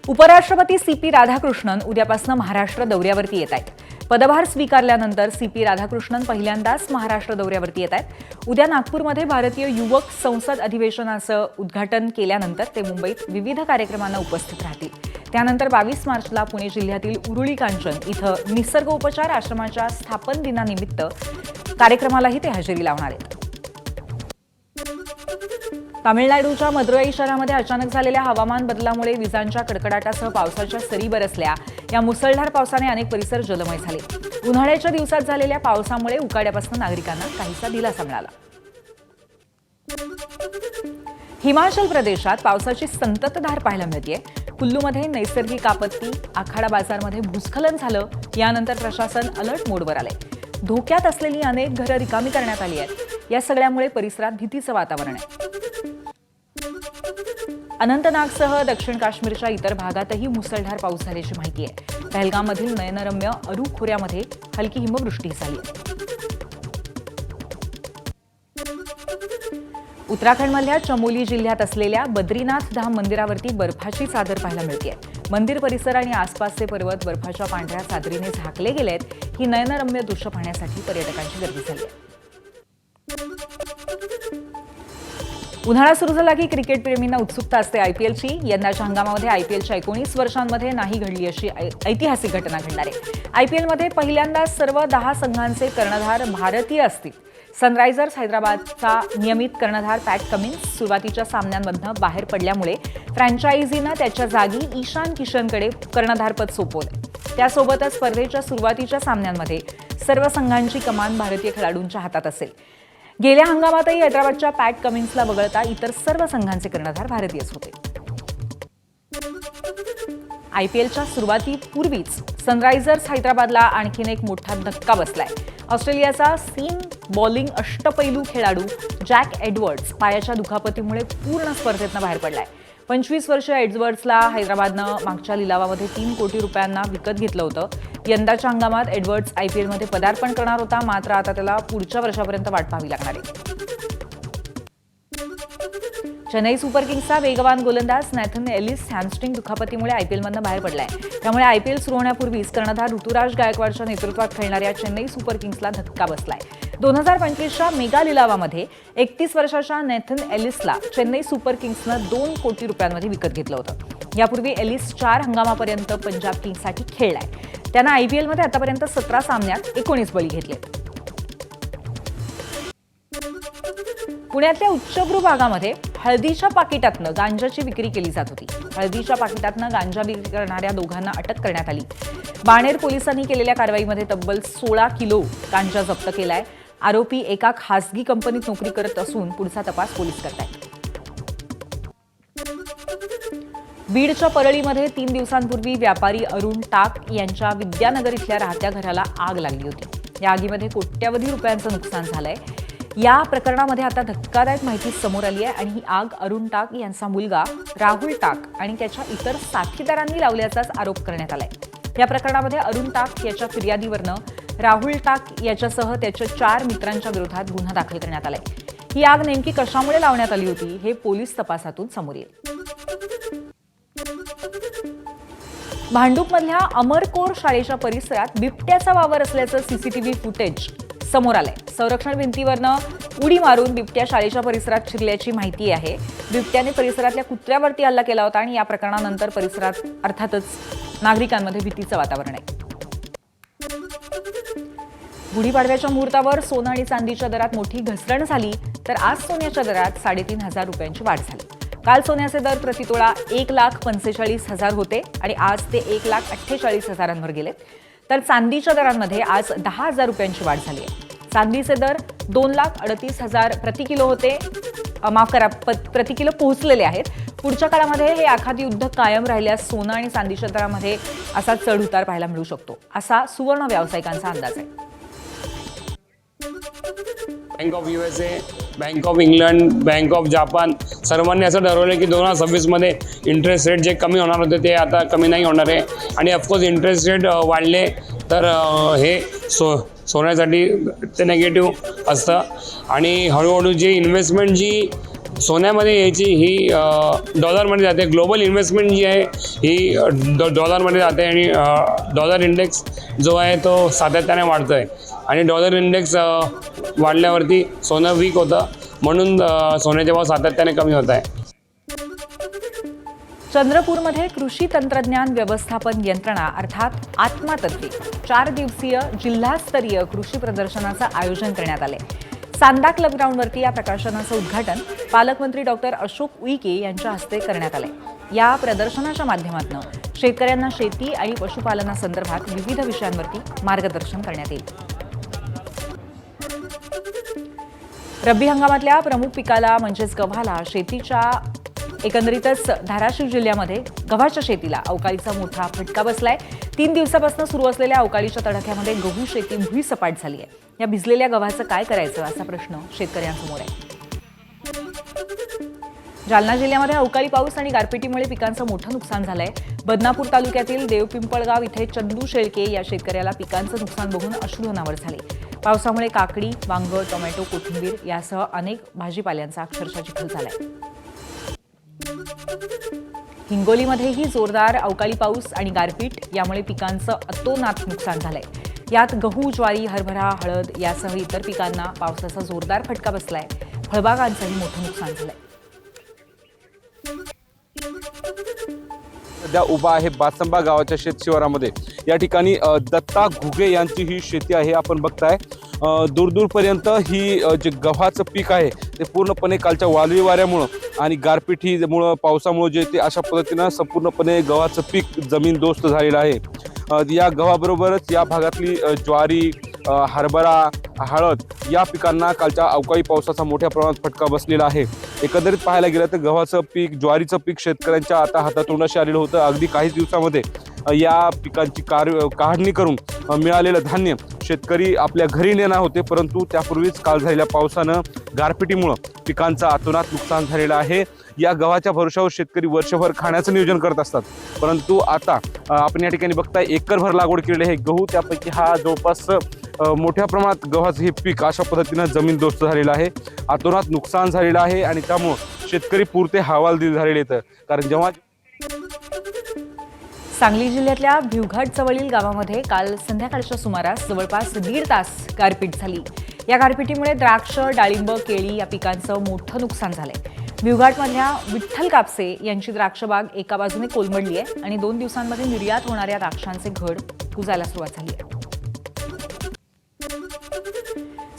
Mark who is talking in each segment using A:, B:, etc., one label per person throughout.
A: उपराष्ट्रपती सी.पी. राधाकृष्णन उद्यापासून महाराष्ट्र दौऱ्यावरती येत आहेत. पदभार स्वीकारल्यानंतर सी.पी. राधाकृष्णन पहिल्यांदाच महाराष्ट्र दौऱ्यावरती येत आहेत. उद्या नागपूरमध्ये भारतीय युवक संसद अधिवेशनाचं उद्घाटन केल्यानंतर ते मुंबईत विविध कार्यक्रमांना उपस्थित राहतील. त्यानंतर 22 मार्चला पुणे जिल्ह्यातील उरुळी कांचन इथं निसर्ग उपचार आश्रमाच्या स्थापन दिनानिमित्त कार्यक्रमालाही ते हजेरी लावणार आहेत. तामिळनाडूच्या मदुराई शहरामध्ये अचानक झालेल्या हवामान बदलामुळे विजांच्या कडकडाटासह पावसाच्या सरी बरसल्या. या मुसळधार पावसाने अनेक परिसर जलमय झाले. उन्हाळ्याच्या दिवसात झालेल्या पावसामुळे उकाड्यापासून नागरिकांना काहीसा दिलासा मिळाला. हिमाचल प्रदेशात पावसाची संततधार पाहायला मिळतेय. कुल्लूमध्ये नैसर्गिक आपत्ती, आखाडा बाजारमध्ये भूस्खलन झालं. यानंतर प्रशासन अलर्ट मोडवर आलंय. धोक्यात असलेली अनेक घरं रिकामी करण्यात आली आहेत. या सगळ्यामुळे परिसरात भीतीचं वातावरण आहे. अनंतनागसह दक्षिण काश्मीरच्या इतर भागातही मुसळधार पाऊस झाल्याची माहिती आहे. पहलगाममधील नयनरम्य अरू खोऱ्यामध्ये हलकी हिमवृष्टी झाली आहे. उत्तराखंडमधल्या चमोली जिल्ह्यात असलेल्या बद्रीनाथ धाम मंदिरावरती बर्फाची चादर पाहायला मिळतेय. मंदिर परिसर आणि आसपासचे पर्वत बर्फाच्या पांढऱ्या चादरीने झाकले गेलेत. ही नयनरम्य दृश्य पाहण्यासाठी पर्यटकांची गर्दी झाली आहे. उन्हाळा सुरू झाला की क्रिकेटप्रेमींना उत्सुकता असते आयपीएलची. यंदाच्या हंगामामध्ये आयपीएलच्या 19 वर्षांमध्ये नाही घडली अशी ऐतिहासिक घटना घडणार आहे. आयपीएलमध्ये पहिल्यांदाच सर्व 10 संघांचे कर्णधार भारतीय असतील. सनरायझर्स हैदराबादचा नियमित कर्णधार पॅट कमिन्स सुरुवातीच्या सामन्यांमधून बाहेर पडल्यामुळे फ्रँचायझीनं त्याच्या जागी ईशान किशनकडे कर्णधारपद सोपवलं. त्यासोबतच स्पर्धेच्या सुरुवातीच्या सामन्यांमध्ये सर्व संघांची कमान भारतीय खेळाडूंच्या हातात असेल. गेल्या हंगामातही हैदराबादच्या पॅट कमिन्सला वगळता इतर सर्व संघांचे कर्णधार भारतीयच होते. आयपीएलच्या सुरुवातीपूर्वीच सनरायझर्स हैदराबादला आणखीन एक मोठा धक्का बसलाय. ऑस्ट्रेलियाचा सीम बॉलिंग अष्टपैलू खेळाडू जॅक एडवर्ड्स पायाच्या दुखापतीमुळे पूर्ण स्पर्धेतनं बाहेर पडलाय. 25 वर्षीय एडवर्ड्सला हैदराबादनं मागच्या लिलावामध्ये 3 कोटी रुपयांना विकत घेतलं होतं. यंदाच्या हंगामात एडवर्ड्स आयपीएलमध्ये पदार्पण करणार होता, मात्र आता त्याला पुढच्या वर्षापर्यंत वाट पाहावी लागणार आहे. चेन्नई सुपर किंग्सचा वेगवान गोलंदाज नॅथन एलिस हॅमस्ट्रिंग दुखापतीमुळे आयपीएलमधून बाहेर पडलाय. त्यामुळे आयपीएल सुरू होण्यापूर्वीच कर्णधार ऋतुराज गायकवाडच्या नेतृत्वात खेळणाऱ्या चेन्नई सुपर किंग्सला धक्का बसलाय. 2025च्या मेगा लिलावामध्ये 31 वर्षाच्या नॅथन एलिसला चेन्नई सुपर किंग्सनं 2 कोटी रुपयांमध्ये विकत घेतलं होतं. यापूर्वी एलिस 4 हंगामापर्यंत पंजाब किंग्ससाठी खेळलाय. त्यानं आयपीएलमध्ये आतापर्यंत 17 सामन्यात 19 बळी घेतले. पुण्यातल्या उच्चभ्रू भागामध्ये हळदीच्या पाकिटातनं गांजाची विक्री केली जात होती. हळदीच्या पाकिटातनं गांजा विक्री करणाऱ्या दोघांना अटक करण्यात आली. बाणेर पोलिसांनी केलेल्या कारवाईमध्ये तब्बल 16 किलो गांजा जप्त केलाय. आरोपी एका खासगी कंपनीत नोकरी करत असून पुढचा तपास पोलीस करतायत. बीडच्या परळीमध्ये 3 दिवसांपूर्वी व्यापारी अरुण टाक यांच्या विद्यानगर इथल्या राहत्या घराला आग लागली होती. या आगीमध्ये कोट्यवधी रुपयांचं नुकसान झालंय. या प्रकरणामध्ये आता धक्कादायक माहिती समोर आली आहे आणि ही आग अरुण टाक यांचा मुलगा राहुल टाक आणि त्याच्या इतर साथीदारांनी लावल्याचाच आरोप करण्यात आलाय. या प्रकरणामध्ये अरुण टाक याच्या फिर्यादीवरनं राहुल टाक याच्यासह त्याच्या 4 मित्रांच्या विरोधात गुन्हा दाखल करण्यात आलाय. ही आग नेमकी कशामुळे लावण्यात आली होती हे पोलीस तपासातून समोर येईल. भांडूपमधल्या अमरकोर शाळेच्या परिसरात बिबट्याचा वावर असल्याचं सीसीटीव्ही फुटेज समोर आलंय. संरक्षण भिंतीवरनं उडी मारून बिबट्या शाळेच्या परिसरात शिरल्याची माहिती आहे. बिबट्याने परिसरातल्या कुत्र्यावरती हल्ला केला होता आणि या प्रकरणानंतर परिसरात अर्थातच नागरिकांमध्ये भीतीचं वातावरण आहे. गुढीपाडव्याच्या मुहूर्तावर सोनं आणि चांदीच्या दरात मोठी घसरण झाली, तर आज सोन्याच्या दरात 3,500 रुपयांची वाढ झाली. काल सोन्याचे दर प्रतितोळा 1,45,000 होते आणि आज ते 1,48,000 गेलेत. तर चांदीच्या दरांमध्ये आज 10,000 रुपयांची वाढ झाली आहे. चांदीचे दर 2,38,000 प्रति किलो होते, प्रति किलो पोहोचलेले आहेत. पुढच्या काळामध्ये हे आखाती युद्ध कायम राहिल्यास सोनं आणि चांदीच्या दरामध्ये असा चढ उतार पाहायला मिळू शकतो, असा सुवर्ण व्यावसायिकांचा अंदाज आहे.
B: Bank of USA, bank of England, bank of Japan सर्वांनी असं ठरवलं की 2026मध्ये इंटरेस्ट रेट जे कमी होणार होते ते आता कमी नाही होणार आहे. आणि ऑफकोर्स इंटरेस्ट रेट वाढले तर हे सोन्यासाठी ते नेगेटिव्ह असतं. आणि हळूहळू जी इन्व्हेस्टमेंट जी सोन्यामध्ये यायची ही डॉलरमध्ये जाते. ग्लोबल इन्व्हेस्टमेंट जी आहे ही डॉलरमध्ये जाते आणि डॉलर इंडेक्स जो आहे तो सातत्याने वाढतो आहे आणि डॉलर इंडेक्स वाढल्यावरती सोनं वीक होतं, म्हणून सोन्याचे भाव सातत्याने कमी होत आहे.
A: चंद्रपूरमध्ये कृषी तंत्रज्ञान व्यवस्थापन यंत्रणा अर्थात आत्मातत्वे 4 दिवसीय जिल्हास्तरीय कृषी प्रदर्शनाचं आयोजन करण्यात आले. सांदा क्लब ग्राउंडवरती या प्रकाशनाचं उद्घाटन पालकमंत्री डॉक्टर अशोक उईके यांच्या हस्ते करण्यात आले. या प्रदर्शनाच्या माध्यमातून शेतकऱ्यांना शेती आणि पशुपालनासंदर्भात विविध विषयांवरती मार्गदर्शन करण्यात येईल. रब्बी हंगामातल्या प्रमुख पिकाला म्हणजेच गव्हाला शेतीच्या एकंदरीतच धाराशिव जिल्ह्यामध्ये गव्हाच्या शेतीला अवकाळीचा मोठा फटका बसलाय. 3 दिवसापासून सुरू असलेल्या अवकाळीच्या तडाख्यामध्ये गहू शेती भुईसपाट झाली आहे. या भिजलेल्या गव्हाचं काय करायचं असा प्रश्न शेतकऱ्यांसमोर आहे. जालना जिल्ह्यामध्ये अवकाळी पाऊस आणि गारपिटीमुळे पिकांचं मोठं नुकसान झालंय. बदनापूर तालुक्यातील देवपिंपळगाव इथे चंदू शेळके या शेतकऱ्याला पिकांचं नुकसान बघून अश्रू अनावर झाले. पावसामुळे काकडी, वांग, टोमॅटो, कोथिंबीर यासह अनेक भाजीपाल्यांचा अक्षरशः चिखल झालाय. हिंगोलीमध्येही जोरदार अवकाळी पाऊस आणि गारपीट यामुळे पिकांचं अतोनात नुकसान झालंय. यात गहू, ज्वारी, हरभरा, हळद यासह इतर पिकांना पावसाचा जोरदार फटका बसलाय. फळबागांचंही मोठं नुकसान झालंय.
C: सध्या उभा आहे बासंबा गावाच्या शेत शिवारामध्ये. या ठिकाणी दत्ता घुगे यांची ही शेती आहे. आपण बघताय दूरदूरपर्यंत ही जे गव्हाचं पीक आहे ते पूर्णपणे कालच्या वादळी वाऱ्यामुळं आणि गारपिटीमुळं पावसामुळं जे ते अशा पद्धतीनं संपूर्णपणे गव्हाचं पीक जमीनदोस्त झालेलं आहे. या गव्हाबरोबरच या भागातली ज्वारी, हरभरा, हळद या पिकांना कालच्या अवकाळी पावसाचा मोठ्या प्रमाणात फटका बसलेला आहे. एकंदरीत पाहायला गेलं तर गव्हाचं पीक, ज्वारीचं पीक शेतकऱ्यांच्या आता हातातोंडाशी आलेलं होतं. अगदी काही दिवसामध्ये या पिकांची काढणी करून मिळालेलं धान्य शेतकरी आपल्या घरी नेणार होते, परंतु त्यापूर्वीच काल झालेल्या पावसानं, गारपिटीमुळं पिकांचं अतोनात नुकसान झालेलं आहे. या गव्हाच्या भरोशावर शेतकरी वर्षभर खाण्याचं नियोजन करत असतात, परंतु आता आपण या ठिकाणी बघताय एकरभर लागवड केलेली आहे गहू. त्यापैकी हा जवळपास मोठ्या प्रमाणात गव्हाचं हे पीक अशा पद्धतीनं जमीनदोस्त झालेलं आहे. अतोनात नुकसान झालेलं आहे आणि त्यामुळं शेतकरी पुरते हवालदिल झालेले आहेत. कारण जेव्हा
A: सांगली जिल्ह्यातल्या भिवघाट जवळील गावामध्ये काल संध्याकाळच्या सुमारास जवळपास 1.5 तास गारपीट झाली. या गारपिटीमुळे द्राक्ष, डाळिंब, केळी या पिकांचं मोठं नुकसान झालंय. भिवघाटमधल्या विठ्ठल कापसे यांची द्राक्ष बाग एका बाजूने कोलमडली आहे आणि 2 दिवसांमध्ये निर्यात होणाऱ्या द्राक्षांचे घड कुजायला सुरुवात झाली आहे.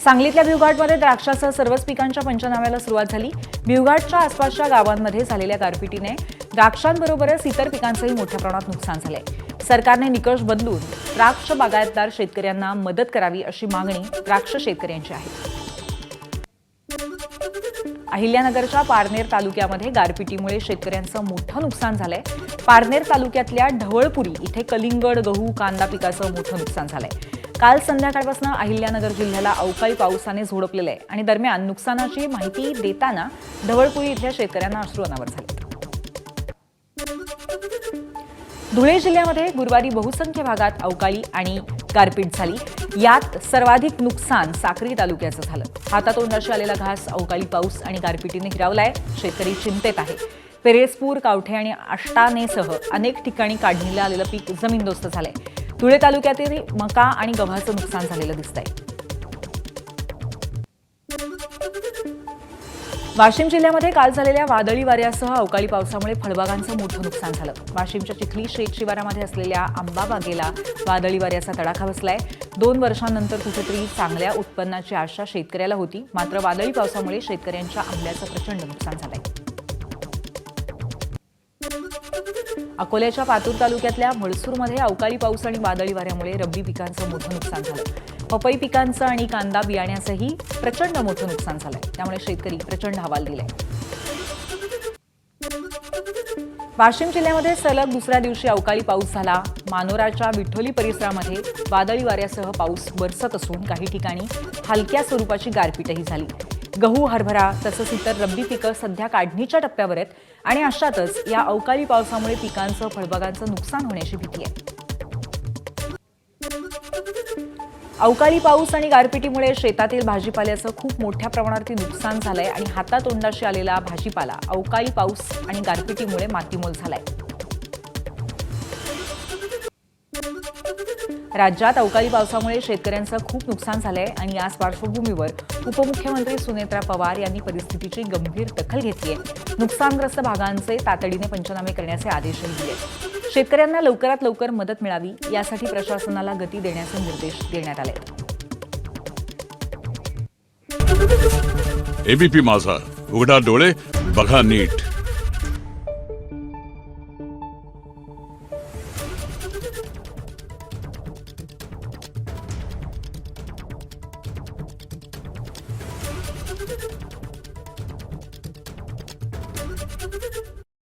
A: सांगलीतल्या भिवघाटमध्ये द्राक्षासह सर्वच पिकांच्या पंचनाम्याला सुरुवात झाली. भिवघाटच्या आसपासच्या गावांमध्ये झालेल्या गारपिटीने द्राक्षांबरोबरच इतर पिकांचंही मोठ्या प्रमाणात नुकसान झालंय. सरकारने निकष बदलून द्राक्ष बागायतदार शेतकऱ्यांना मदत करावी अशी मागणी द्राक्ष शेतकऱ्यांची आहे. अहिल्यानगरच्या पारनेर तालुक्यामध्ये गारपिटीमुळे शेतकऱ्यांचं मोठं नुकसान झालंय. पारनेर तालुक्यातल्या ढवळपुरी इथे कलिंगड, गहू, कांदा पिकाचं मोठं नुकसान झालंय. काल संध्याकाळपासून अहिल्यानगर जिल्ह्याला अवकाळी पावसाने झोडपलेलं आहे आणि दरम्यान नुकसानाची माहिती देताना ढवळपुरी इथल्या शेतकऱ्यांना अश्रू अनावर झाले. धुळे जिल्ह्यामध्ये गुरुवारी बहुसंख्य भागात अवकाळी आणि गारपीट झाली. यात सर्वाधिक नुकसान साक्री तालुक्याचं झालं. हातातोंडाशी आलेला घास अवकाळी पाऊस आणि गारपिटीने हिरावलाय. शेतकरी चिंतेत आहे. पेरेसपूर, कावठे आणि आष्टानेसह अनेक ठिकाणी काढणीला आलेलं पीक जमीनदोस्त झालंय. धुळे तालुक्यातील मका आणि गव्हाचं नुकसान झालेलं दिसतंय. वाशिम जिल्ह्यामध्ये काल झालेल्या वादळी वाऱ्यासह अवकाळी पावसामुळे फळबागांचं मोठं नुकसान झालं. वाशिमच्या चिखली शेत शिवारामध्ये असलेल्या आंबा बागेला वादळी वाऱ्याचा तडाखा बसलाय. 2 वर्षांनंतर कुठेतरी चांगल्या उत्पन्नाची आशा शेतकऱ्याला होती, मात्र वादळी पावसामुळे शेतकऱ्यांच्या आंब्याचं प्रचंड नुकसान झालंय. अकोल्याच्या पातूर तालुक्यातल्या म्हळसूरमध्ये अवकाळी पाऊस आणि वादळी वाऱ्यामुळे रब्बी पिकांचं मोठं नुकसान झालं. पपई पिकांचं आणि कांदा बियाण्याचंही प्रचंड मोठं नुकसान झालंय. त्यामुळे शेतकरी प्रचंड हवालदिल आहे. वाशिम जिल्ह्यामध्ये सलग दुसऱ्या दिवशी अवकाळी पाऊस झाला. मानोराच्या विठोली परिसरामध्ये वादळी वाऱ्यासह पाऊस बरसत असून काही ठिकाणी हलक्या स्वरूपाची गारपीटही झाली. गहू, हरभरा तसंच इतर रब्बी पिकं सध्या काढणीच्या टप्प्यावर आहेत आणि अशातच या अवकाळी पावसामुळे पिकांचं, फळबागांचं नुकसान होण्याची भीती आहे. अवकाळी पाऊस आणि गारपिटीमुळे शेतातील भाजीपाल्याचं खूप मोठ्या प्रमाणावरती नुकसान झालंय आणि हातातोंडाशी आलेला भाजीपाला अवकाळी पाऊस आणि गारपिटीमुळे मातीमोल झालाय. राज्यात अवकाळी पावसामुळे शेतकऱ्यांचं खूप नुकसान झालंय आणि याच पार्श्वभूमीवर उपमुख्यमंत्री सुनेत्रा पवार यांनी परिस्थितीची गंभीर दखल घेतली आहे. नुकसानग्रस्त भागांचे तातडीने पंचनामे करण्याचे आदेशही दिले. शेतकऱ्यांना लवकरात लवकर मदत मिळावी यासाठी प्रशासनाला गती देण्याचे निर्देश देण्यात आले.
D: एबीपी माझा, उघडा डोळे बघा नीट.